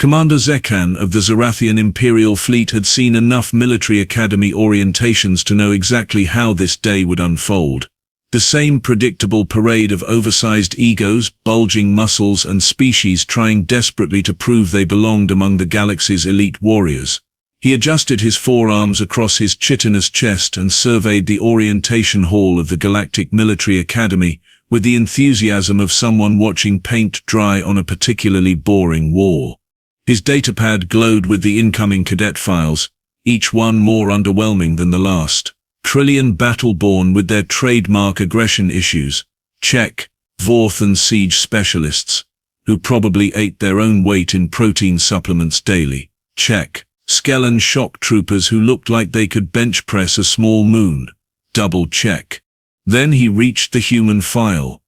Commander Zek'han of the Zerathian Imperial Fleet had seen enough military academy orientations to know exactly how this day would unfold. The same predictable parade of oversized egos, bulging muscles, and species trying desperately to prove they belonged among the galaxy's elite warriors. He adjusted his forearms across his chitinous chest and surveyed the orientation hall of the Galactic Military Academy with the enthusiasm of someone watching paint dry on a particularly boring wall. His datapad glowed with the incoming cadet files, each one more underwhelming than the last. Trillion Battleborn with their trademark aggression issues. Check. Vorth and Siege specialists, who probably ate their own weight in protein supplements daily. Check. Skellen shock troopers who looked like they could bench press a small moon. Double check. Then he reached the human file.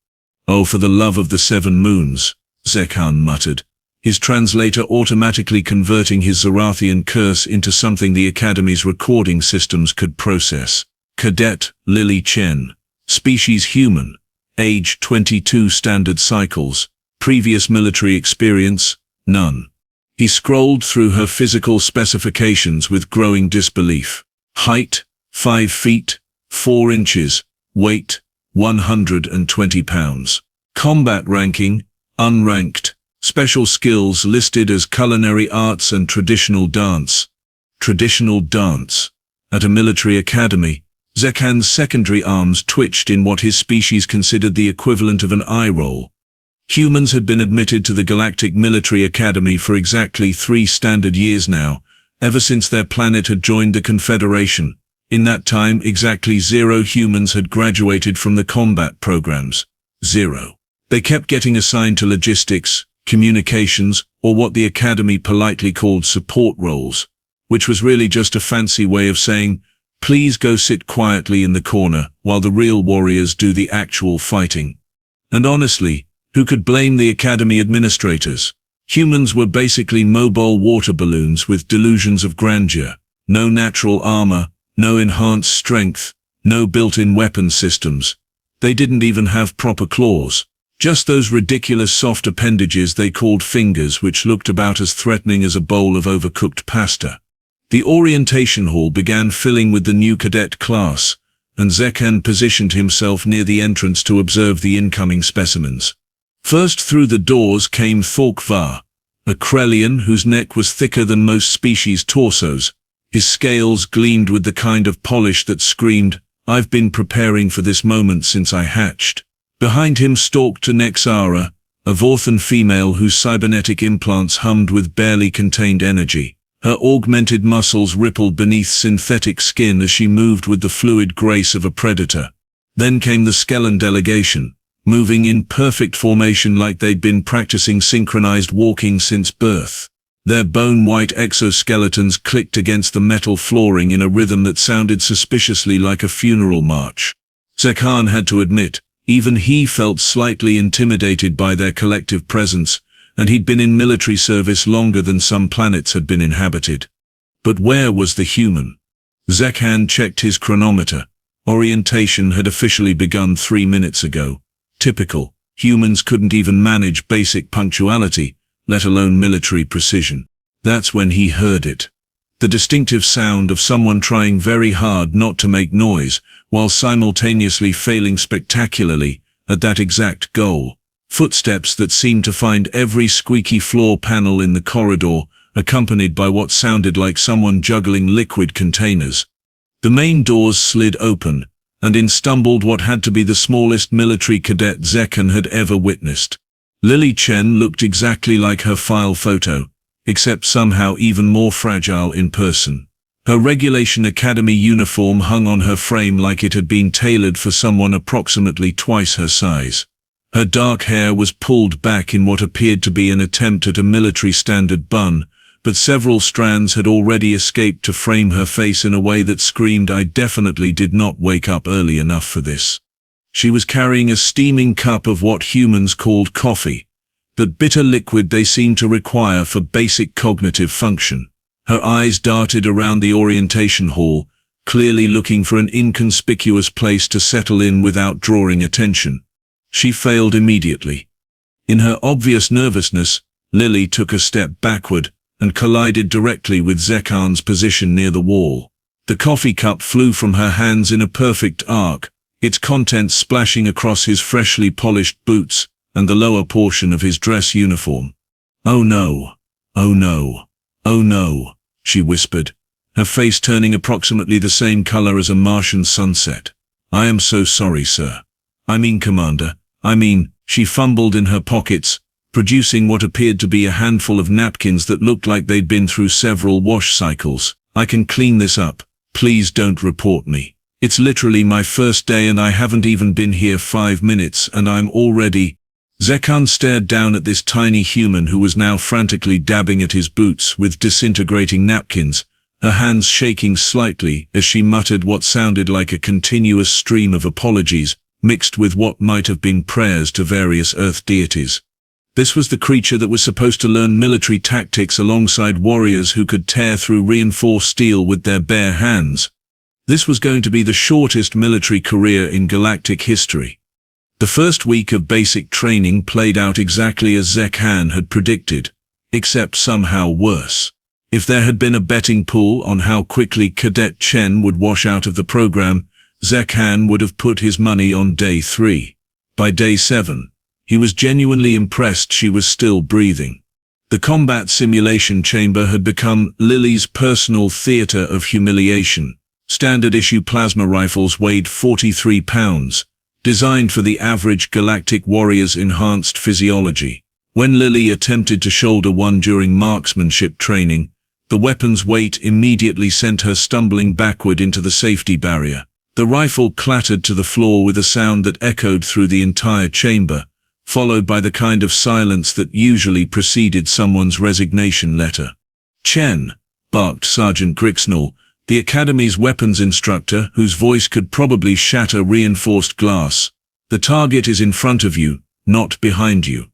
"Oh, for the love of the 7 moons," Zek'han muttered, his translator automatically converting his Zerathian curse into something the Academy's recording systems could process. Cadet, Lily Chen. Species human. Age 22 standard cycles. Previous military experience, none. He scrolled through her physical specifications with growing disbelief. Height, 5 feet, 4 inches. Weight, 120 pounds. Combat ranking, unranked. Special skills listed as culinary arts and traditional dance. Traditional dance. At a military academy, Zek'han's secondary arms twitched in what his species considered the equivalent of an eye roll. Humans had been admitted to the Galactic Military Academy for exactly 3 standard years now, ever since their planet had joined the Confederation. In that time, exactly 0 humans had graduated from the combat programs. 0. They kept getting assigned to logistics, communications, or what the Academy politely called support roles, which was really just a fancy way of saying, please go sit quietly in the corner while the real warriors do the actual fighting. And honestly, who could blame the Academy administrators? Humans were basically mobile water balloons with delusions of grandeur. No natural armor, no enhanced strength, no built-in weapon systems. They didn't even have proper claws. Just those ridiculous soft appendages they called fingers, which looked about as threatening as a bowl of overcooked pasta. The orientation hall began filling with the new cadet class, and Zek'han positioned himself near the entrance to observe the incoming specimens. First through the doors came Thorkvar, a Krellian whose neck was thicker than most species' torsos. His scales gleamed with the kind of polish that screamed, "I've been preparing for this moment since I hatched." Behind him stalked Nexara, a Vorthan female whose cybernetic implants hummed with barely contained energy. Her augmented muscles rippled beneath synthetic skin as she moved with the fluid grace of a predator. Then came the Skellen delegation, moving in perfect formation like they'd been practicing synchronized walking since birth. Their bone-white exoskeletons clicked against the metal flooring in a rhythm that sounded suspiciously like a funeral march. Zek'han had to admit, even he felt slightly intimidated by their collective presence, and he'd been in military service longer than some planets had been inhabited. But where was the human? Zek'han checked his chronometer. Orientation had officially begun 3 minutes ago. Typical. Humans couldn't even manage basic punctuality, let alone military precision. That's when he heard it. The distinctive sound of someone trying very hard not to make noise, while simultaneously failing spectacularly at that exact goal. Footsteps that seemed to find every squeaky floor panel in the corridor, accompanied by what sounded like someone juggling liquid containers. The main doors slid open, and in stumbled what had to be the smallest military cadet Zek'han had ever witnessed. Lily Chen looked exactly like her file photo, except somehow even more fragile in person. Her Regulation Academy uniform hung on her frame like it had been tailored for someone approximately twice her size. Her dark hair was pulled back in what appeared to be an attempt at a military standard bun, but several strands had already escaped to frame her face in a way that screamed, "I definitely did not wake up early enough for this." She was carrying a steaming cup of what humans called coffee, that bitter liquid they seemed to require for basic cognitive function. Her eyes darted around the orientation hall, clearly looking for an inconspicuous place to settle in without drawing attention. She failed immediately. In her obvious nervousness, Lily took a step backward and collided directly with Zek'han's position near the wall. The coffee cup flew from her hands in a perfect arc, its contents splashing across his freshly polished boots and the lower portion of his dress uniform. "Oh no! Oh no! Oh no!" she whispered, her face turning approximately the same color as a Martian sunset. "I am so sorry, sir. I mean, Commander. She fumbled in her pockets, producing what appeared to be a handful of napkins that looked like they'd been through several wash cycles. "I can clean this up. Please don't report me. It's literally my first day and I haven't even been here 5 minutes and I'm already—" Zek'han stared down at this tiny human who was now frantically dabbing at his boots with disintegrating napkins, her hands shaking slightly as she muttered what sounded like a continuous stream of apologies, mixed with what might have been prayers to various earth deities. This was the creature that was supposed to learn military tactics alongside warriors who could tear through reinforced steel with their bare hands. This was going to be the shortest military career in galactic history. The first week of basic training played out exactly as Zek'han had predicted, except somehow worse. If there had been a betting pool on how quickly Cadet Chen would wash out of the program, Zek'han would have put his money on day 3. By day 7, he was genuinely impressed she was still breathing. The combat simulation chamber had become Lily's personal theater of humiliation. Standard-issue plasma rifles weighed 43 pounds, designed for the average galactic warrior's enhanced physiology. When Lily attempted to shoulder one during marksmanship training, the weapon's weight immediately sent her stumbling backward into the safety barrier. The rifle clattered to the floor with a sound that echoed through the entire chamber, followed by the kind of silence that usually preceded someone's resignation letter. "Chen," barked Sergeant Grixnall, the Academy's weapons instructor, whose voice could probably shatter reinforced glass. "The target is in front of you, not behind you."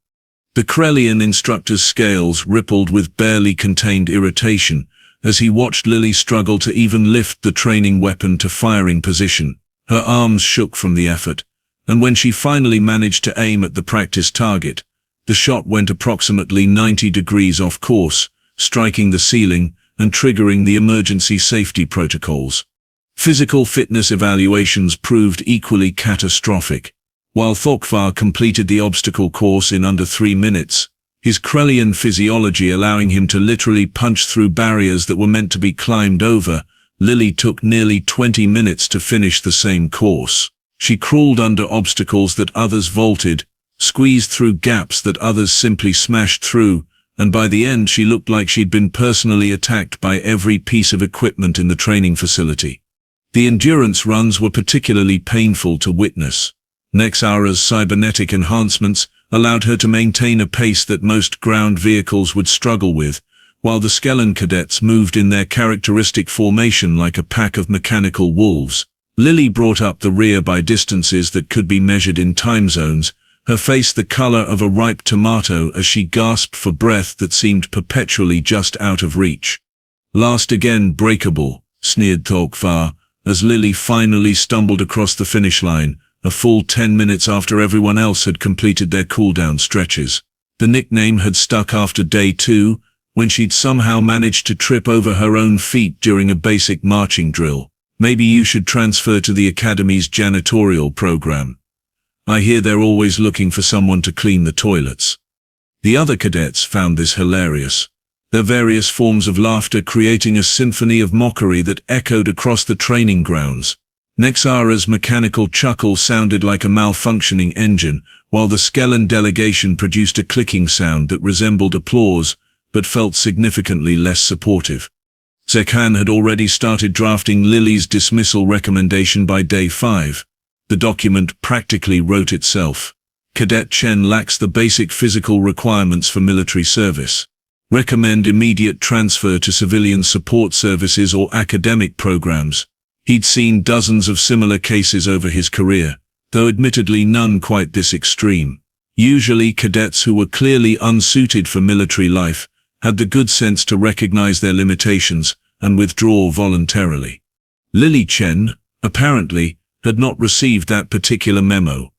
The Krellian instructor's scales rippled with barely contained irritation as he watched Lily struggle to even lift the training weapon to firing position. Her arms shook from the effort, and when she finally managed to aim at the practice target, the shot went approximately 90 degrees off course, striking the ceiling and triggering the emergency safety protocols. Physical fitness evaluations proved equally catastrophic. While Thokvar completed the obstacle course in under 3 minutes, his Krellian physiology allowing him to literally punch through barriers that were meant to be climbed over, Lily took nearly 20 minutes to finish the same course. She crawled under obstacles that others vaulted, squeezed through gaps that others simply smashed through, and by the end she looked like she'd been personally attacked by every piece of equipment in the training facility. The endurance runs were particularly painful to witness. Nexara's cybernetic enhancements allowed her to maintain a pace that most ground vehicles would struggle with, while the Skellen cadets moved in their characteristic formation like a pack of mechanical wolves. Lily brought up the rear by distances that could be measured in time zones, her face the color of a ripe tomato as she gasped for breath that seemed perpetually just out of reach. "Last again, breakable," sneered Thokvar, as Lily finally stumbled across the finish line, a full 10 minutes after everyone else had completed their cooldown stretches. The nickname had stuck after day 2, when she'd somehow managed to trip over her own feet during a basic marching drill. "Maybe you should transfer to the Academy's janitorial program. I hear they're always looking for someone to clean the toilets." The other cadets found this hilarious, their various forms of laughter creating a symphony of mockery that echoed across the training grounds. Nexara's mechanical chuckle sounded like a malfunctioning engine, while the Skellen delegation produced a clicking sound that resembled applause, but felt significantly less supportive. Zek'han had already started drafting Lily's dismissal recommendation by day 5. The document practically wrote itself. Cadet Chen lacks the basic physical requirements for military service. Recommend immediate transfer to civilian support services or academic programs. He'd seen dozens of similar cases over his career, though admittedly none quite this extreme. Usually cadets who were clearly unsuited for military life had the good sense to recognize their limitations and withdraw voluntarily. Lily Chen, apparently, had not received that particular memo.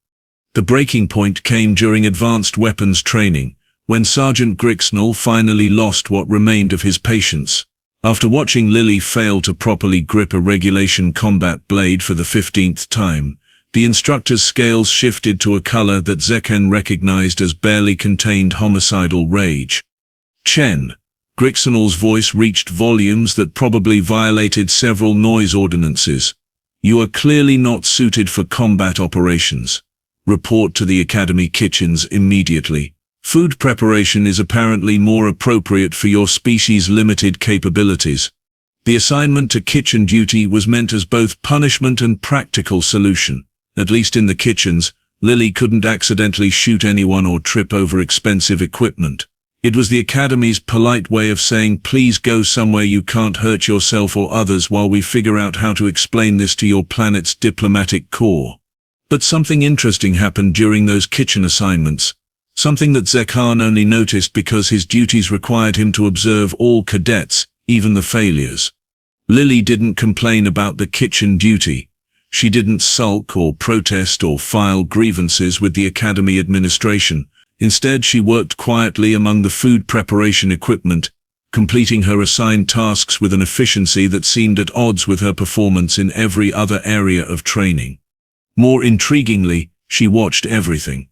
The breaking point came during advanced weapons training, when Sergeant Grixnell finally lost what remained of his patience. After watching Lily fail to properly grip a regulation combat blade for the 15th time, the instructor's scales shifted to a color that Zek'han recognized as barely contained homicidal rage. "Chen." Grixnell's voice reached volumes that probably violated several noise ordinances. "You are clearly not suited for combat operations. Report to the Academy kitchens immediately. Food preparation is apparently more appropriate for your species' limited capabilities." The assignment to kitchen duty was meant as both punishment and practical solution. At least in the kitchens, Lily couldn't accidentally shoot anyone or trip over expensive equipment. It was the Academy's polite way of saying, "Please go somewhere you can't hurt yourself or others while we figure out how to explain this to your planet's diplomatic corps." But something interesting happened during those kitchen assignments. Something that Zek'han only noticed because his duties required him to observe all cadets, even the failures. Lily didn't complain about the kitchen duty. She didn't sulk or protest or file grievances with the Academy administration. Instead, she worked quietly among the food preparation equipment, completing her assigned tasks with an efficiency that seemed at odds with her performance in every other area of training. More intriguingly, she watched everything.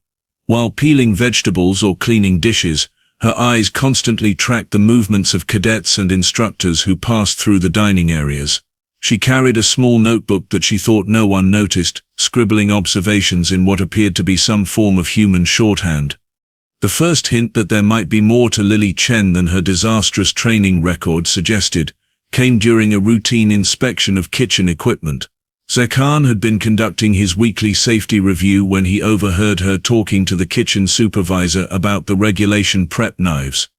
While peeling vegetables or cleaning dishes, her eyes constantly tracked the movements of cadets and instructors who passed through the dining areas. She carried a small notebook that she thought no one noticed, scribbling observations in what appeared to be some form of human shorthand. The first hint that there might be more to Lily Chen than her disastrous training record suggested came during a routine inspection of kitchen equipment. Zek'han had been conducting his weekly safety review when he overheard her talking to the kitchen supervisor about the regulation prep knives.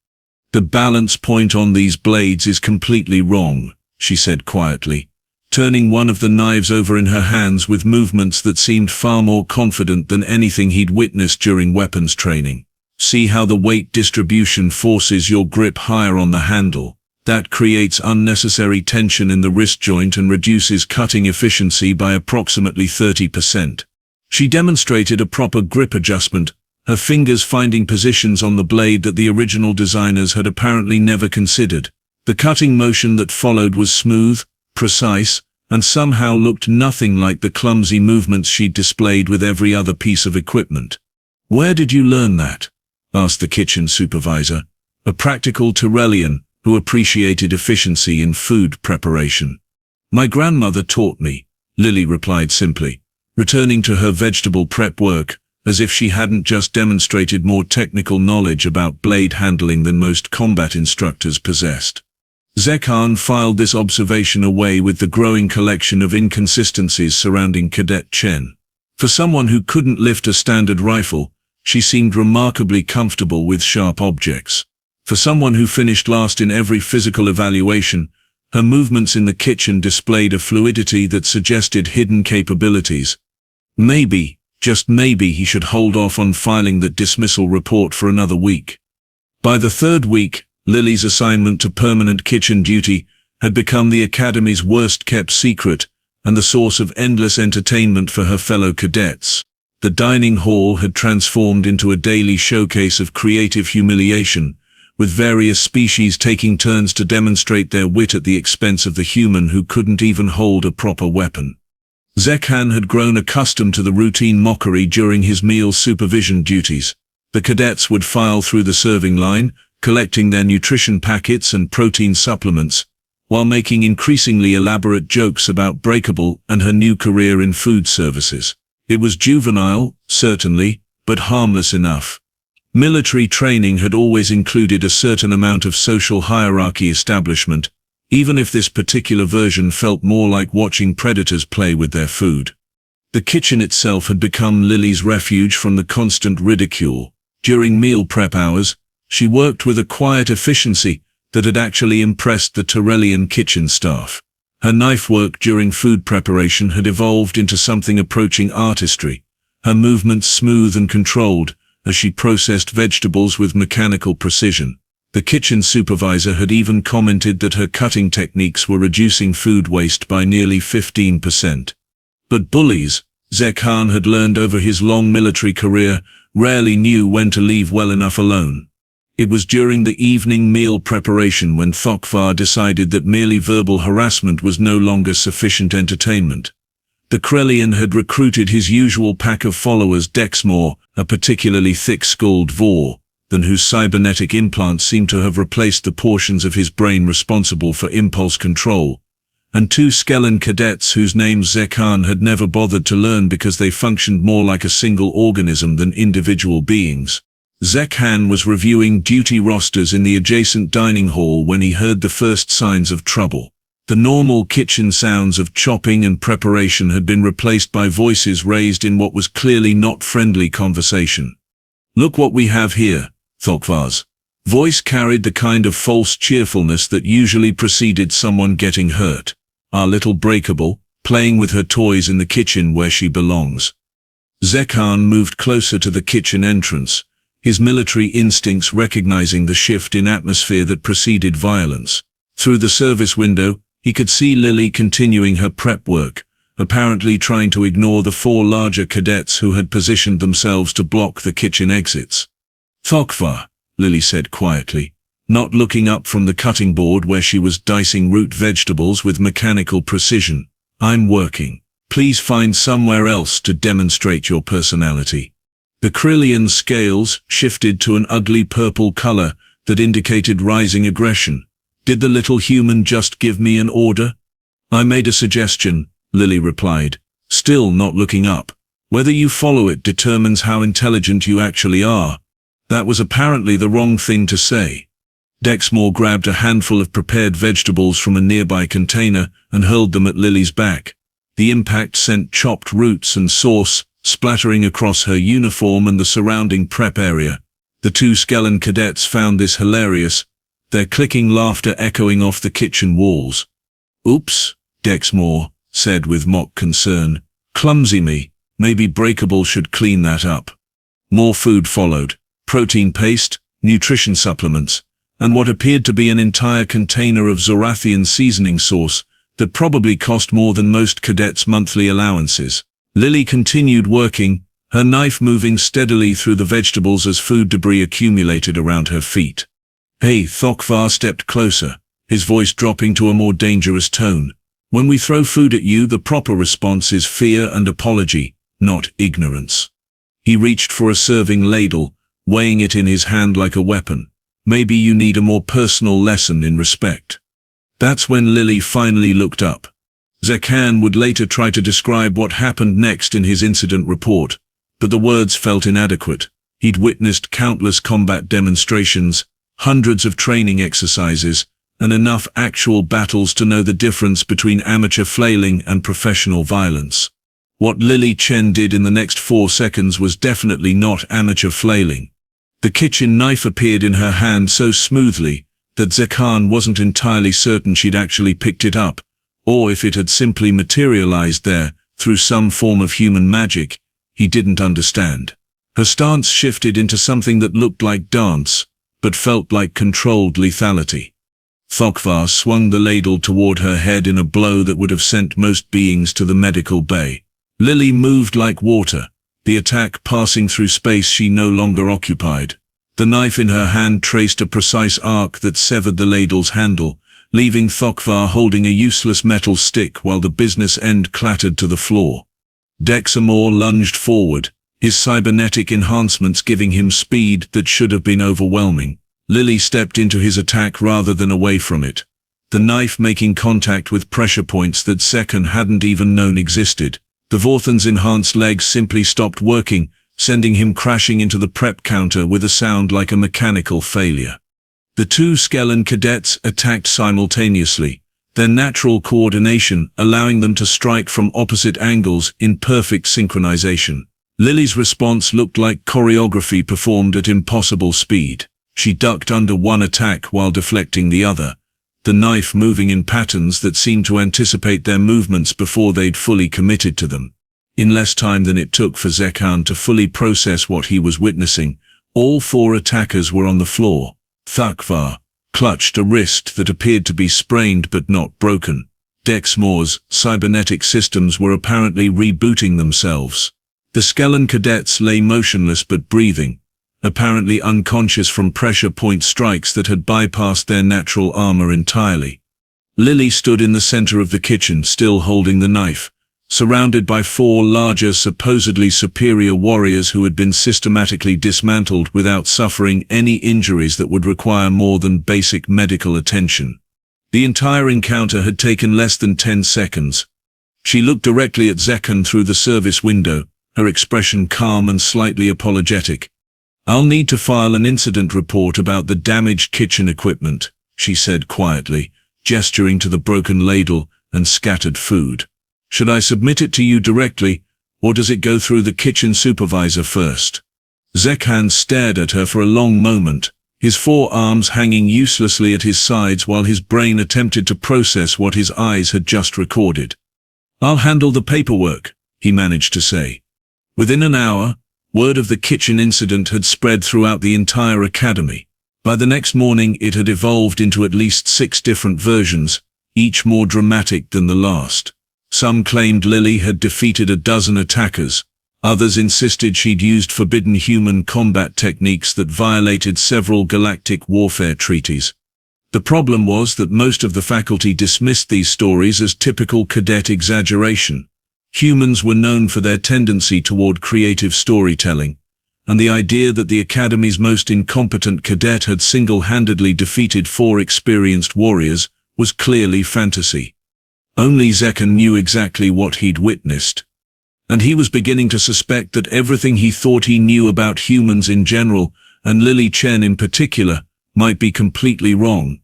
"The balance point on these blades is completely wrong," she said quietly, turning one of the knives over in her hands with movements that seemed far more confident than anything he'd witnessed during weapons training. "See how the weight distribution forces your grip higher on the handle. That creates unnecessary tension in the wrist joint and reduces cutting efficiency by approximately 30%. She demonstrated a proper grip adjustment, her fingers finding positions on the blade that the original designers had apparently never considered. The cutting motion that followed was smooth, precise, and somehow looked nothing like the clumsy movements she'd displayed with every other piece of equipment. "Where did you learn that?" asked the kitchen supervisor, a practical Tyrellian who appreciated efficiency in food preparation. "My grandmother taught me," Lily replied simply, returning to her vegetable prep work, as if she hadn't just demonstrated more technical knowledge about blade handling than most combat instructors possessed. Zek'han filed this observation away with the growing collection of inconsistencies surrounding Cadet Chen. For someone who couldn't lift a standard rifle, she seemed remarkably comfortable with sharp objects. For someone who finished last in every physical evaluation, her movements in the kitchen displayed a fluidity that suggested hidden capabilities. Maybe, just maybe, he should hold off on filing that dismissal report for another week. By the third week, Lily's assignment to permanent kitchen duty had become the Academy's worst-kept secret and the source of endless entertainment for her fellow cadets. The dining hall had transformed into a daily showcase of creative humiliation, with various species taking turns to demonstrate their wit at the expense of the human who couldn't even hold a proper weapon. Zek'han had grown accustomed to the routine mockery during his meal supervision duties. The cadets would file through the serving line, collecting their nutrition packets and protein supplements, while making increasingly elaborate jokes about Breakable and her new career in food services. It was juvenile, certainly, but harmless enough. Military training had always included a certain amount of social hierarchy establishment, even if this particular version felt more like watching predators play with their food. The kitchen itself had become Lily's refuge from the constant ridicule. During meal prep hours, she worked with a quiet efficiency that had actually impressed the Tyrellian kitchen staff. Her knife work during food preparation had evolved into something approaching artistry, her movements smooth and controlled as she processed vegetables with mechanical precision. The kitchen supervisor had even commented that her cutting techniques were reducing food waste by nearly 15%. But bullies, Zek'han had learned over his long military career, rarely knew when to leave well enough alone. It was during the evening meal preparation when Thokvar decided that merely verbal harassment was no longer sufficient entertainment. The Krellian had recruited his usual pack of followers, Dexmore, a particularly thick-skulled Vor, than whose cybernetic implants seemed to have replaced the portions of his brain responsible for impulse control, and two Skellen cadets whose names Zek'han had never bothered to learn because they functioned more like a single organism than individual beings. Zek'han was reviewing duty rosters in the adjacent dining hall when he heard the first signs of trouble. The normal kitchen sounds of chopping and preparation had been replaced by voices raised in what was clearly not friendly conversation. "Look what we have here," Thokvar's voice carried the kind of false cheerfulness that usually preceded someone getting hurt. "Our little breakable, playing with her toys in the kitchen where she belongs." Zek'han moved closer to the kitchen entrance, his military instincts recognizing the shift in atmosphere that preceded violence. Through the service window, he could see Lily continuing her prep work, apparently trying to ignore the four larger cadets who had positioned themselves to block the kitchen exits. "Thokvar," Lily said quietly, not looking up from the cutting board where she was dicing root vegetables with mechanical precision. "I'm working. Please find somewhere else to demonstrate your personality." The Krellian's scales shifted to an ugly purple color that indicated rising aggression. "Did the little human just give me an order?" "I made a suggestion," Lily replied, still not looking up. "Whether you follow it determines how intelligent you actually are." That was apparently the wrong thing to say. Dexmore grabbed a handful of prepared vegetables from a nearby container and hurled them at Lily's back. The impact sent chopped roots and sauce splattering across her uniform and the surrounding prep area. The two Skellen cadets found this hilarious, their clicking laughter echoing off the kitchen walls. "Oops," Dexmore said with mock concern. "Clumsy me. Maybe Breakable should clean that up." More food followed. Protein paste, nutrition supplements, and what appeared to be an entire container of Zorathian seasoning sauce that probably cost more than most cadets' monthly allowances. Lily continued working, her knife moving steadily through the vegetables as food debris accumulated around her feet. "Hey," Thokvar stepped closer, his voice dropping to a more dangerous tone. "When we throw food at you, the proper response is fear and apology, not ignorance." He reached for a serving ladle, weighing it in his hand like a weapon. "Maybe you need a more personal lesson in respect." That's when Lily finally looked up. Zek'han would later try to describe what happened next in his incident report, but the words felt inadequate. He'd witnessed countless combat demonstrations, hundreds of training exercises, and enough actual battles to know the difference between amateur flailing and professional violence. What Lily Chen did in the next 4 seconds was definitely not amateur flailing. The kitchen knife appeared in her hand so smoothly that Zek'han wasn't entirely certain she'd actually picked it up, or if it had simply materialized there through some form of human magic. He didn't understand. Her stance shifted into something that looked like dance, but felt like controlled lethality. Thokvar swung the ladle toward her head in a blow that would have sent most beings to the medical bay. Lily moved like water, the attack passing through space she no longer occupied. The knife in her hand traced a precise arc that severed the ladle's handle, leaving Thokvar holding a useless metal stick while the business end clattered to the floor. Dexmore lunged forward, his cybernetic enhancements giving him speed that should have been overwhelming. Lily stepped into his attack rather than away from it, the knife making contact with pressure points that Zek'han hadn't even known existed. The Vorthan's enhanced legs simply stopped working, sending him crashing into the prep counter with a sound like a mechanical failure. The two Skellen cadets attacked simultaneously, their natural coordination allowing them to strike from opposite angles in perfect synchronization. Lily's response looked like choreography performed at impossible speed. She ducked under one attack while deflecting the other, the knife moving in patterns that seemed to anticipate their movements before they'd fully committed to them. In less time than it took for Zek'han to fully process what he was witnessing, all 4 attackers were on the floor. Thokvar clutched a wrist that appeared to be sprained but not broken. Dexmore's cybernetic systems were apparently rebooting themselves. The Skellen cadets lay motionless but breathing, apparently unconscious from pressure point strikes that had bypassed their natural armor entirely. Lily stood in the center of the kitchen, still holding the knife, surrounded by 4 larger, supposedly superior warriors who had been systematically dismantled without suffering any injuries that would require more than basic medical attention. The entire encounter had taken less than 10 seconds. She looked directly at Zek'han through the service window, her expression calm and slightly apologetic. "I'll need to file an incident report about the damaged kitchen equipment," she said quietly, gesturing to the broken ladle and scattered food. "Should I submit it to you directly, or does it go through the kitchen supervisor first?" Zek'han stared at her for a long moment, his 4 arms hanging uselessly at his sides while his brain attempted to process what his eyes had just recorded. "I'll handle the paperwork," he managed to say. Within an hour, word of the kitchen incident had spread throughout the entire academy. By the next morning it had evolved into at least 6 different versions, each more dramatic than the last. Some claimed Lily had defeated a dozen attackers. Others insisted she'd used forbidden human combat techniques that violated several galactic warfare treaties. The problem was that most of the faculty dismissed these stories as typical cadet exaggeration. Humans were known for their tendency toward creative storytelling, and the idea that the Academy's most incompetent cadet had single-handedly defeated 4 experienced warriors was clearly fantasy. Only Zek'han knew exactly what he'd witnessed, and he was beginning to suspect that everything he thought he knew about humans in general, and Lily Chen in particular, might be completely wrong.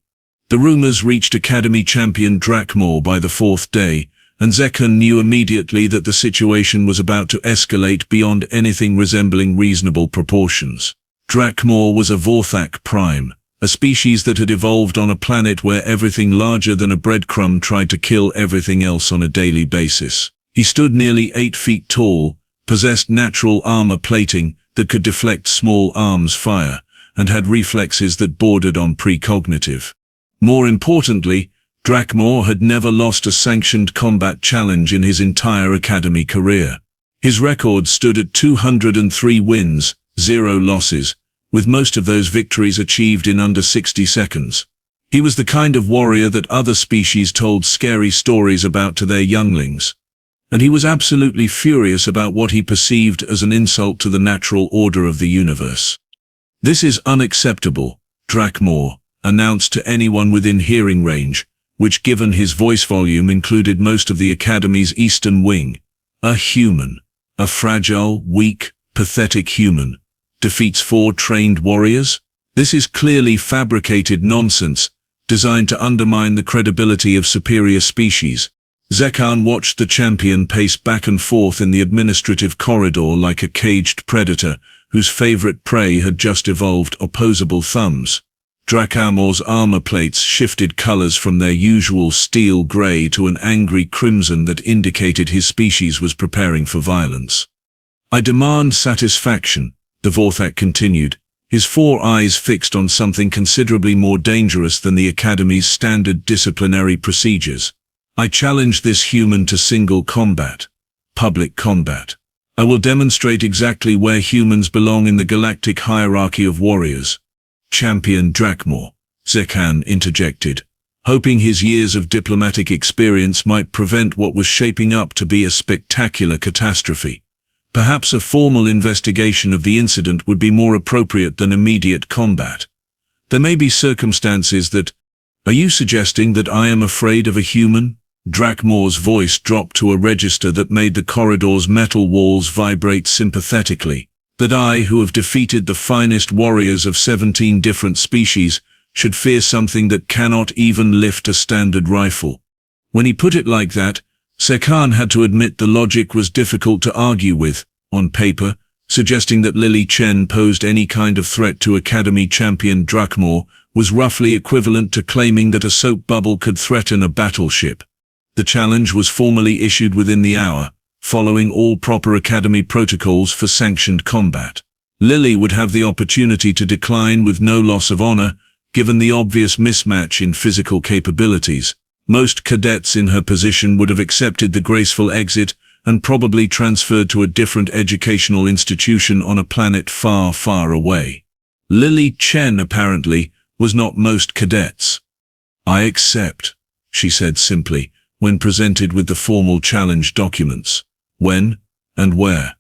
The rumors reached Academy champion Drakmor by the 4th day, and Zek'han knew immediately that the situation was about to escalate beyond anything resembling reasonable proportions. Drakmor was a Vorthak prime, a species that had evolved on a planet where everything larger than a breadcrumb tried to kill everything else on a daily basis. He stood nearly 8 feet tall, possessed natural armor plating that could deflect small arms fire, and had reflexes that bordered on precognitive. More importantly, Drakmor had never lost a sanctioned combat challenge in his entire academy career. His record stood at 203 wins, 0 losses, with most of those victories achieved in under 60 seconds. He was the kind of warrior that other species told scary stories about to their younglings. And he was absolutely furious about what he perceived as an insult to the natural order of the universe. "This is unacceptable," Drakmor announced to anyone within hearing range, which given his voice volume included most of the Academy's eastern wing. "A human, a fragile, weak, pathetic human, defeats 4 trained warriors? This is clearly fabricated nonsense, designed to undermine the credibility of superior species." Zek'han watched the champion pace back and forth in the administrative corridor like a caged predator whose favorite prey had just evolved opposable thumbs. Drakmor's armor plates shifted colors from their usual steel gray to an angry crimson that indicated his species was preparing for violence. "I demand satisfaction," the Vorthak continued, his 4 eyes fixed on something considerably more dangerous than the Academy's standard disciplinary procedures. "I challenge this human to single combat, public combat. I will demonstrate exactly where humans belong in the galactic hierarchy of warriors." "Champion Drakmor," Zek'han interjected, hoping his years of diplomatic experience might prevent what was shaping up to be a spectacular catastrophe. Perhaps a formal investigation of the incident would be more appropriate than immediate combat. "There may be circumstances that—" "Are you suggesting that I am afraid of a human?" Drakmor's voice dropped to a register that made the corridor's metal walls vibrate sympathetically. "That I, who have defeated the finest warriors of 17 different species, should fear something that cannot even lift a standard rifle?" When he put it like that, Zek'han had to admit the logic was difficult to argue with. On paper, suggesting that Lily Chen posed any kind of threat to Academy champion Drakmor was roughly equivalent to claiming that a soap bubble could threaten a battleship. The challenge was formally issued within the hour, following all proper Academy protocols for sanctioned combat. Lily would have the opportunity to decline with no loss of honor, given the obvious mismatch in physical capabilities. Most cadets in her position would have accepted the graceful exit, and probably transferred to a different educational institution on a planet far, far away. Lily Chen, apparently, was not most cadets. "I accept," she said simply, when presented with the formal challenge documents. "When and where?"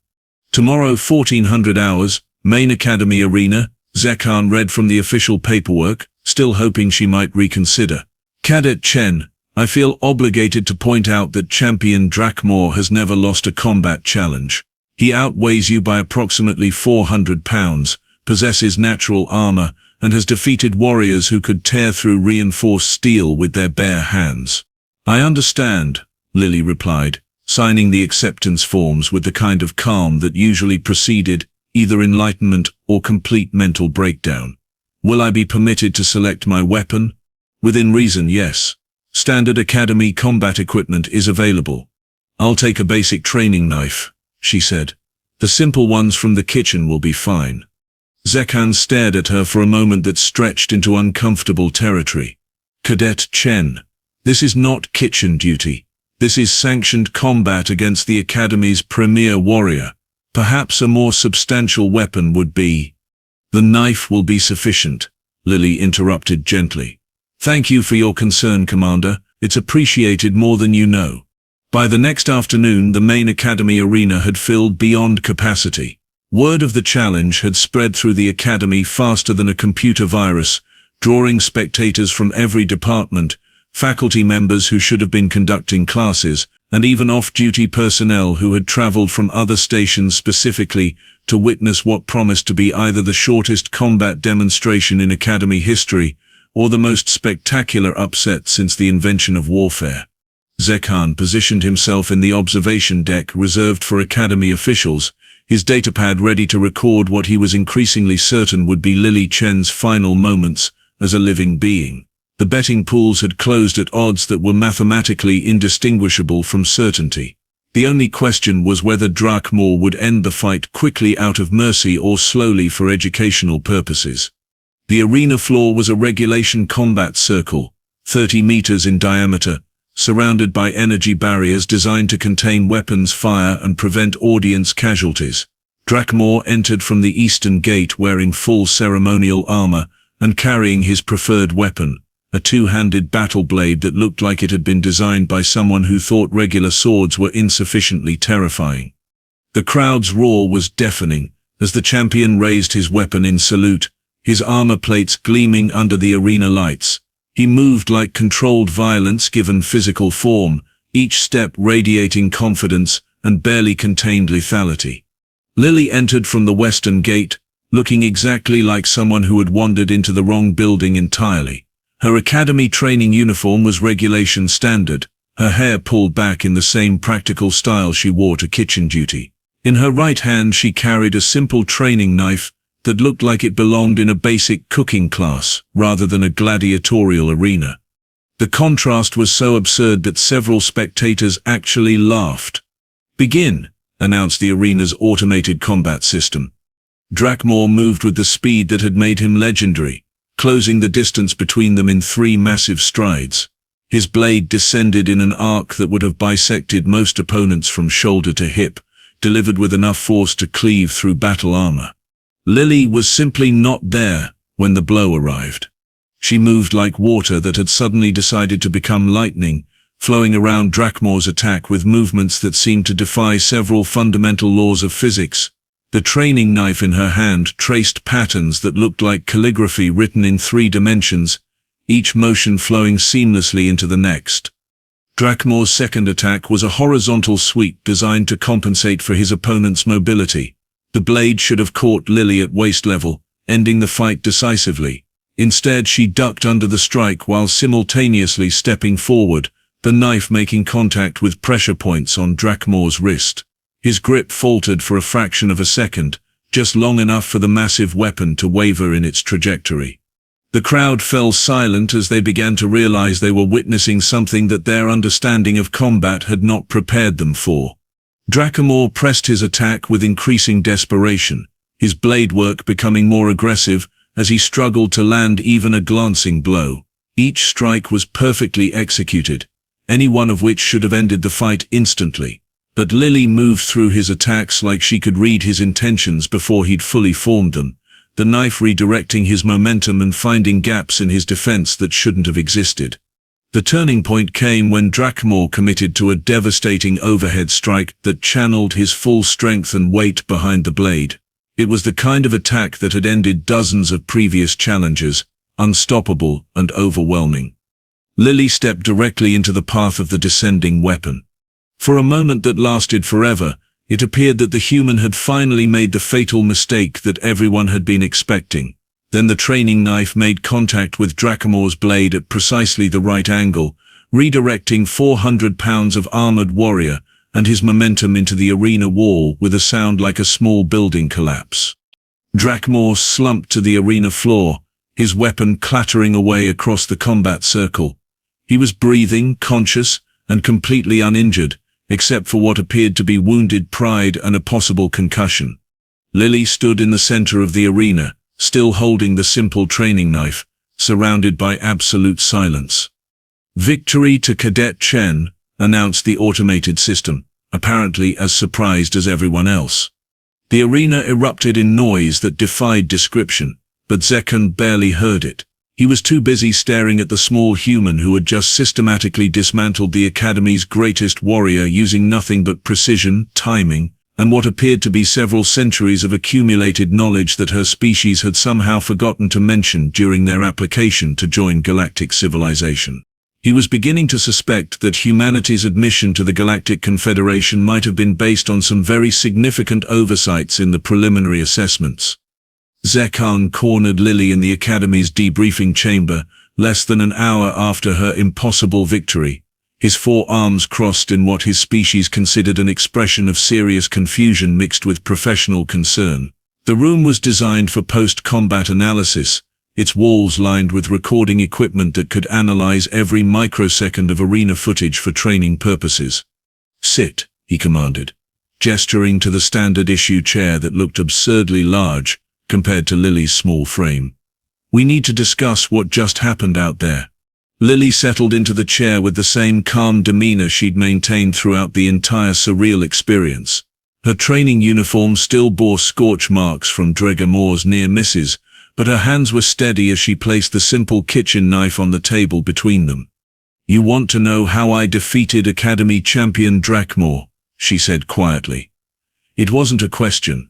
"Tomorrow, 1400 hours, Main Academy Arena," Zek'han read from the official paperwork, still hoping she might reconsider. "Cadet Chen, I feel obligated to point out that Champion Drakmor has never lost a combat challenge. He outweighs you by approximately 400 pounds, possesses natural armor, and has defeated warriors who could tear through reinforced steel with their bare hands." "I understand," Lily replied, signing the acceptance forms with the kind of calm that usually preceded either enlightenment or complete mental breakdown. "Will I be permitted to select my weapon?" "Within reason, yes. Standard Academy combat equipment is available." "I'll take a basic training knife," she said. "The simple ones from the kitchen will be fine." Zek'han stared at her for a moment that stretched into uncomfortable territory. "Cadet Chen, this is not kitchen duty. This is sanctioned combat against the Academy's premier warrior. Perhaps a more substantial weapon would be—" "The knife will be sufficient," Lily interrupted gently. "Thank you for your concern, Commander. It's appreciated more than you know." By the next afternoon, the Main Academy arena had filled beyond capacity. Word of the challenge had spread through the Academy faster than a computer virus, drawing spectators from every department, faculty members who should have been conducting classes, and even off-duty personnel who had traveled from other stations specifically to witness what promised to be either the shortest combat demonstration in Academy history or the most spectacular upset since the invention of warfare. Zek'han positioned himself in the observation deck reserved for Academy officials, his datapad ready to record what he was increasingly certain would be Lily Chen's final moments as a living being. The betting pools had closed at odds that were mathematically indistinguishable from certainty. The only question was whether Drakmor would end the fight quickly out of mercy or slowly for educational purposes. The arena floor was a regulation combat circle, 30 meters in diameter, surrounded by energy barriers designed to contain weapons fire and prevent audience casualties. Drakmor entered from the eastern gate wearing full ceremonial armor and carrying his preferred weapon, a two-handed battle blade that looked like it had been designed by someone who thought regular swords were insufficiently terrifying. The crowd's roar was deafening as the champion raised his weapon in salute, his armor plates gleaming under the arena lights. He moved like controlled violence given physical form, each step radiating confidence and barely contained lethality. Lily entered from the western gate, looking exactly like someone who had wandered into the wrong building entirely. Her academy training uniform was regulation standard, her hair pulled back in the same practical style she wore to kitchen duty. In her right hand she carried a simple training knife that looked like it belonged in a basic cooking class rather than a gladiatorial arena. The contrast was so absurd that several spectators actually laughed. "Begin," announced the arena's automated combat system. Drakmor moved with the speed that had made him legendary, closing the distance between them in 3 massive strides. His blade descended in an arc that would have bisected most opponents from shoulder to hip, delivered with enough force to cleave through battle armor. Lily was simply not there when the blow arrived. She moved like water that had suddenly decided to become lightning, flowing around Drakmor's attack with movements that seemed to defy several fundamental laws of physics. The training knife in her hand traced patterns that looked like calligraphy written in 3 dimensions, each motion flowing seamlessly into the next. Drakmor's second attack was a horizontal sweep designed to compensate for his opponent's mobility. The blade should have caught Lily at waist level, ending the fight decisively. Instead, she ducked under the strike while simultaneously stepping forward, the knife making contact with pressure points on Drakmor's wrist. His grip faltered for a fraction of a second, just long enough for the massive weapon to waver in its trajectory. The crowd fell silent as they began to realize they were witnessing something that their understanding of combat had not prepared them for. Drakmor pressed his attack with increasing desperation, his blade work becoming more aggressive as he struggled to land even a glancing blow. Each strike was perfectly executed, any one of which should have ended the fight instantly. But Lily moved through his attacks like she could read his intentions before he'd fully formed them, the knife redirecting his momentum and finding gaps in his defense that shouldn't have existed. The turning point came when Drakmor committed to a devastating overhead strike that channeled his full strength and weight behind the blade. It was the kind of attack that had ended dozens of previous challenges, unstoppable and overwhelming. Lily stepped directly into the path of the descending weapon. For a moment that lasted forever, it appeared that the human had finally made the fatal mistake that everyone had been expecting. Then the training knife made contact with Drakmor's blade at precisely the right angle, redirecting 400 pounds of armored warrior and his momentum into the arena wall with a sound like a small building collapse. Drakmor slumped to the arena floor, his weapon clattering away across the combat circle. He was breathing, conscious, and completely uninjured, except for what appeared to be wounded pride and a possible concussion. Lily stood in the center of the arena, still holding the simple training knife, surrounded by absolute silence. "Victory to Cadet Chen," announced the automated system, apparently as surprised as everyone else. The arena erupted in noise that defied description, but Zek'han barely heard it. He was too busy staring at the small human who had just systematically dismantled the Academy's greatest warrior using nothing but precision, timing, and what appeared to be several centuries of accumulated knowledge that her species had somehow forgotten to mention during their application to join galactic civilization. He was beginning to suspect that humanity's admission to the Galactic Confederation might have been based on some very significant oversights in the preliminary assessments. Zek'han cornered Lily in the Academy's debriefing chamber, less than an hour after her impossible victory, his forearms crossed in what his species considered an expression of serious confusion mixed with professional concern. The room was designed for post-combat analysis, its walls lined with recording equipment that could analyze every microsecond of arena footage for training purposes. "Sit," he commanded, gesturing to the standard-issue chair that looked absurdly large compared to Lily's small frame. "We need to discuss what just happened out there." Lily settled into the chair with the same calm demeanor she'd maintained throughout the entire surreal experience. Her training uniform still bore scorch marks from Drakmor's near misses, but her hands were steady as she placed the simple kitchen knife on the table between them. "You want to know how I defeated Academy champion Drakmor," she said quietly. "It wasn't a question.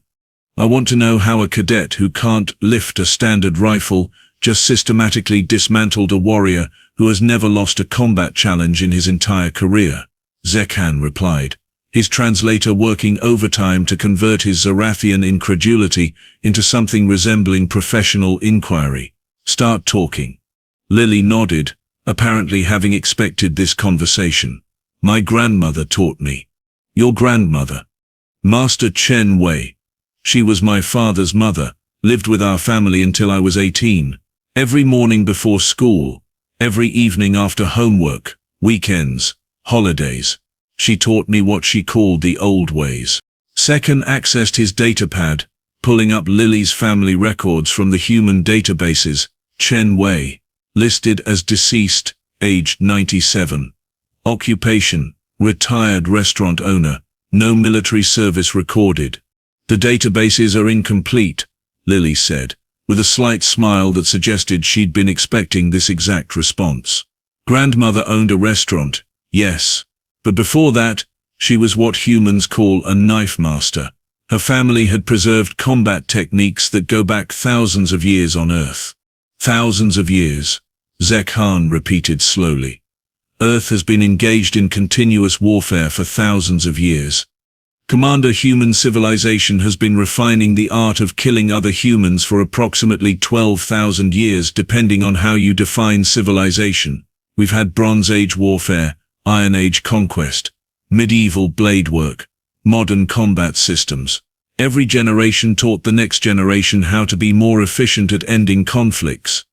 I want to know how a cadet who can't lift a standard rifle just systematically dismantled a warrior who has never lost a combat challenge in his entire career," Zek'han replied, his translator working overtime to convert his Zorathian incredulity into something resembling professional inquiry. "Start talking." Lily nodded, apparently having expected this conversation. "My grandmother taught me." "Your grandmother?" "Master Chen Wei. She was my father's mother, lived with our family until I was 18. Every morning before school, every evening after homework, weekends, holidays, she taught me what she called the old ways." Zek'han accessed his datapad, pulling up Lily's family records from the human databases. Chen Wei, listed as deceased, aged 97. Occupation, retired restaurant owner, no military service recorded. "The databases are incomplete," Lily said, with a slight smile that suggested she'd been expecting this exact response. "Grandmother owned a restaurant, yes. But before that, she was what humans call a knife master. Her family had preserved combat techniques that go back thousands of years on Earth." "Thousands of years," Zek'han repeated slowly. "Earth has been engaged in continuous warfare for thousands of years. Commander human civilization has been refining the art of killing other humans for approximately 12,000 years depending on how you define civilization. We've had Bronze Age warfare, Iron Age conquest, medieval blade work, modern combat systems. Every generation taught the next generation how to be more efficient at ending conflicts."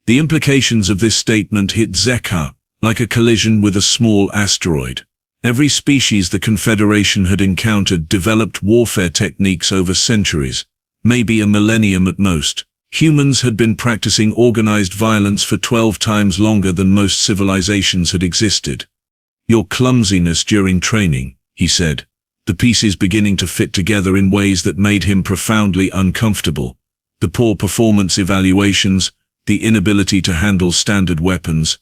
The implications of this statement hit Zek'han like a collision with a small asteroid. Every species the Confederation had encountered developed warfare techniques over centuries, maybe a millennium at most. Humans had been practicing organized violence for 12 times longer than most civilizations had existed. "Your clumsiness during training," he said, the pieces beginning to fit together in ways that made him profoundly uncomfortable. The poor performance evaluations, the inability to handle standard weapons.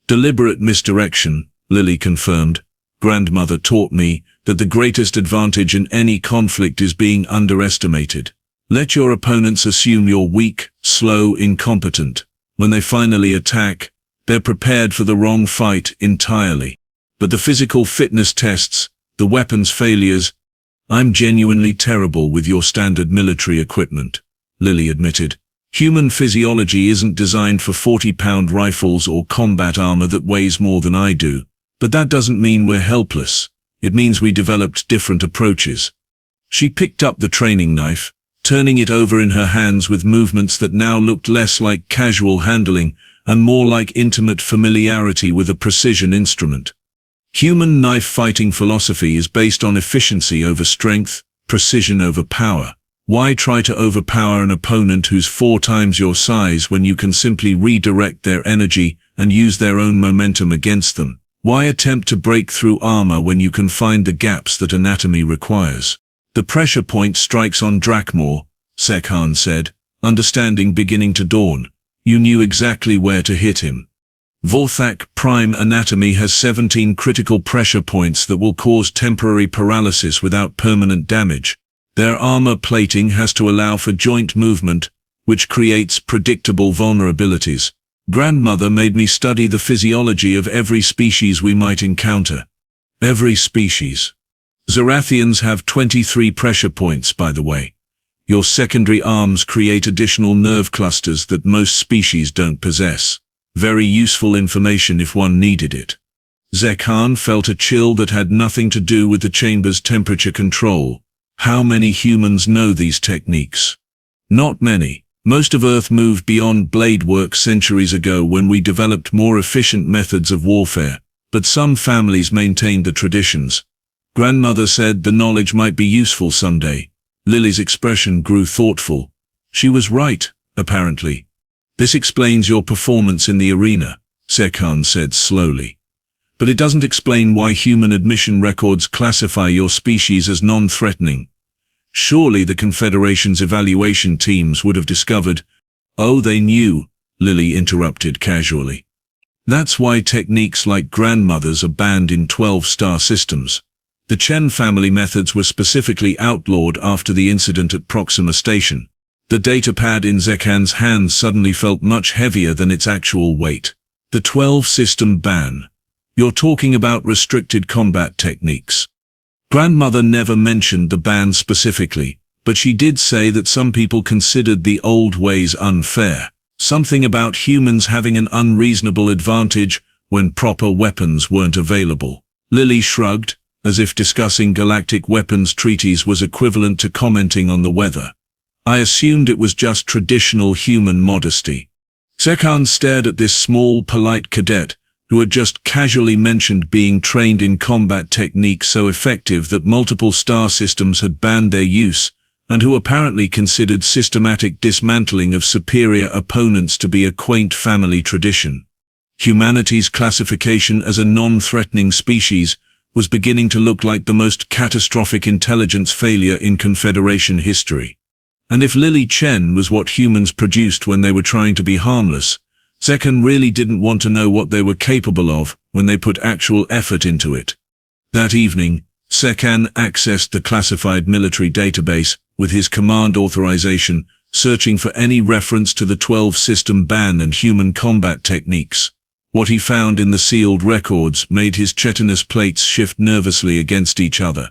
Deliberate misdirection, Lily confirmed. Grandmother taught me that the greatest advantage in any conflict is being underestimated. Let your opponents assume you're weak, slow, incompetent. When they finally attack, they're prepared for the wrong fight entirely. But the physical fitness tests, the weapons failures, I'm genuinely terrible with your standard military equipment, Lily admitted. Human physiology isn't designed for 40-pound rifles or combat armor that weighs more than I do. But that doesn't mean we're helpless. It means we developed different approaches. She picked up the training knife, turning it over in her hands with movements that now looked less like casual handling and more like intimate familiarity with a precision instrument. Human knife fighting philosophy is based on efficiency over strength, precision over power. Why try to overpower an opponent who's 4 times your size when you can simply redirect their energy and use their own momentum against them? Why attempt to break through armor when you can find the gaps that anatomy requires? The pressure point strikes on Drakmor, Zek'han said, understanding beginning to dawn. You knew exactly where to hit him. Vorthak Prime Anatomy has 17 critical pressure points that will cause temporary paralysis without permanent damage. Their armor plating has to allow for joint movement, which creates predictable vulnerabilities. Grandmother made me study the physiology of every species we might encounter. Every species. Zerathians have 23 pressure points, by the way. Your secondary arms create additional nerve clusters that most species don't possess. Very useful information if one needed it. Zek'han felt a chill that had nothing to do with the chamber's temperature control. How many humans know these techniques? Not many. Most of Earth moved beyond blade work centuries ago when we developed more efficient methods of warfare, but some families maintained the traditions. Grandmother said the knowledge might be useful someday. Lily's expression grew thoughtful. She was right, apparently. This explains your performance in the arena, Zek'han said slowly. But it doesn't explain why human admission records classify your species as non-threatening. Surely the Confederation's evaluation teams would have discovered. Oh, they knew, Lily interrupted casually. That's why techniques like grandmother's are banned in 12-star systems. The Chen family methods were specifically outlawed after the incident at Proxima Station. The datapad in Zek'han's hands suddenly felt much heavier than its actual weight. The 12-system ban. You're talking about restricted combat techniques. Grandmother never mentioned the ban specifically, but she did say that some people considered the old ways unfair. Something about humans having an unreasonable advantage when proper weapons weren't available. Lily shrugged, as if discussing galactic weapons treaties was equivalent to commenting on the weather. I assumed it was just traditional human modesty. Zek'han stared at this small, polite cadet, who had just casually mentioned being trained in combat techniques so effective that multiple star systems had banned their use, and who apparently considered systematic dismantling of superior opponents to be a quaint family tradition. Humanity's classification as a non-threatening species was beginning to look like the most catastrophic intelligence failure in Confederation history. And if Lily Chen was what humans produced when they were trying to be harmless, Zek'han really didn't want to know what they were capable of when they put actual effort into it. That evening, Zek'han accessed the classified military database with his command authorization, searching for any reference to the 12-system ban and human combat techniques. What he found in the sealed records made his chitinous plates shift nervously against each other.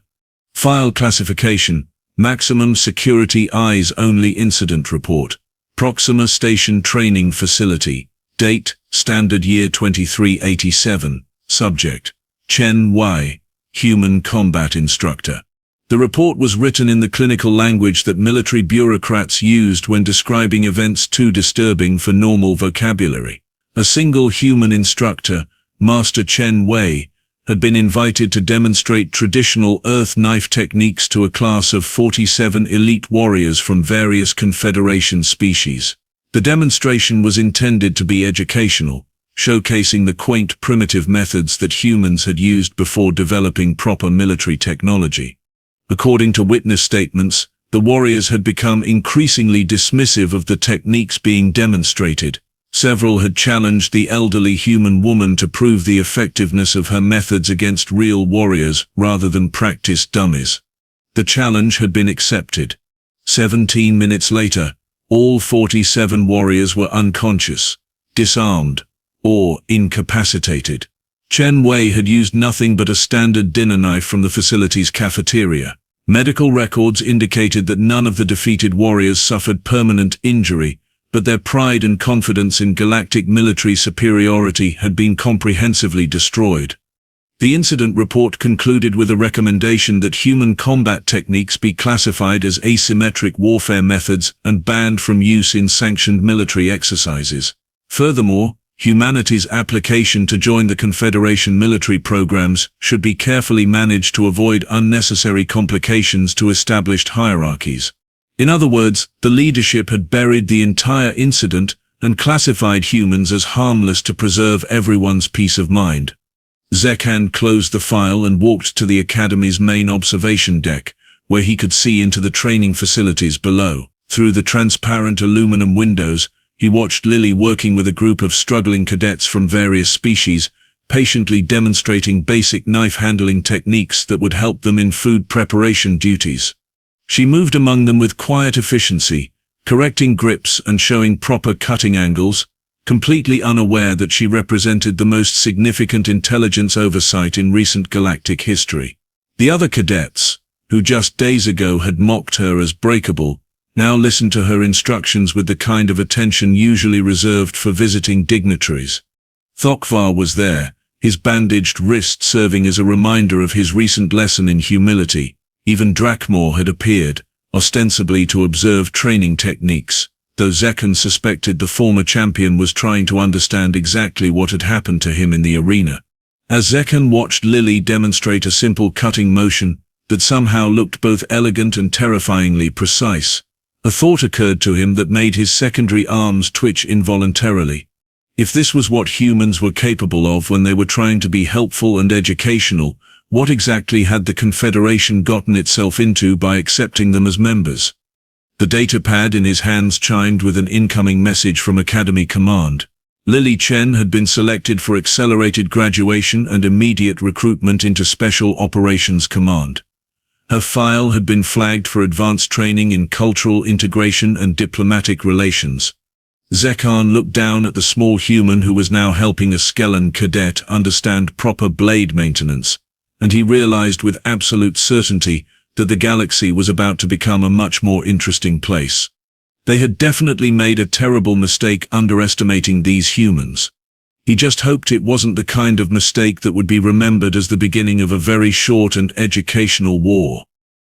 File classification, maximum security eyes-only incident report. Proxima Station Training Facility. Date, Standard Year 2387. Subject, Chen Y, Human Combat Instructor. The report was written in the clinical language that military bureaucrats used when describing events too disturbing for normal vocabulary. A single human instructor, Master Chen Wei, had been invited to demonstrate traditional earth knife techniques to a class of 47 elite warriors from various Confederation species. The demonstration was intended to be educational, showcasing the quaint primitive methods that humans had used before developing proper military technology. According to witness statements, the warriors had become increasingly dismissive of the techniques being demonstrated. Several had challenged the elderly human woman to prove the effectiveness of her methods against real warriors rather than practiced dummies. The challenge had been accepted. 17 minutes later, all 47 warriors were unconscious, disarmed, or incapacitated. Chen Wei had used nothing but a standard dinner knife from the facility's cafeteria. Medical records indicated that none of the defeated warriors suffered permanent injury, but their pride and confidence in galactic military superiority had been comprehensively destroyed. The incident report concluded with a recommendation that human combat techniques be classified as asymmetric warfare methods and banned from use in sanctioned military exercises. Furthermore, humanity's application to join the Confederation military programs should be carefully managed to avoid unnecessary complications to established hierarchies. In other words, the leadership had buried the entire incident and classified humans as harmless to preserve everyone's peace of mind. Zek'han closed the file and walked to the Academy's main observation deck, where he could see into the training facilities below. Through the transparent aluminum windows, he watched Lily working with a group of struggling cadets from various species, patiently demonstrating basic knife-handling techniques that would help them in food preparation duties. She moved among them with quiet efficiency, correcting grips and showing proper cutting angles, completely unaware that she represented the most significant intelligence oversight in recent galactic history. The other cadets, who just days ago had mocked her as breakable, now listened to her instructions with the kind of attention usually reserved for visiting dignitaries. Thokvar was there, his bandaged wrist serving as a reminder of his recent lesson in humility. Even Drakmor had appeared, ostensibly to observe training techniques, though Zek'han suspected the former champion was trying to understand exactly what had happened to him in the arena. As Zek'han watched Lily demonstrate a simple cutting motion that somehow looked both elegant and terrifyingly precise, a thought occurred to him that made his secondary arms twitch involuntarily. If this was what humans were capable of when they were trying to be helpful and educational, what exactly had the Confederation gotten itself into by accepting them as members? The datapad in his hands chimed with an incoming message from Academy Command. Lily Chen had been selected for accelerated graduation and immediate recruitment into Special Operations Command. Her file had been flagged for advanced training in cultural integration and diplomatic relations. Zek'han looked down at the small human who was now helping a Skellan cadet understand proper blade maintenance, and he realized with absolute certainty that the galaxy was about to become a much more interesting place. They had definitely made a terrible mistake underestimating these humans. He just hoped it wasn't the kind of mistake that would be remembered as the beginning of a very short and educational war.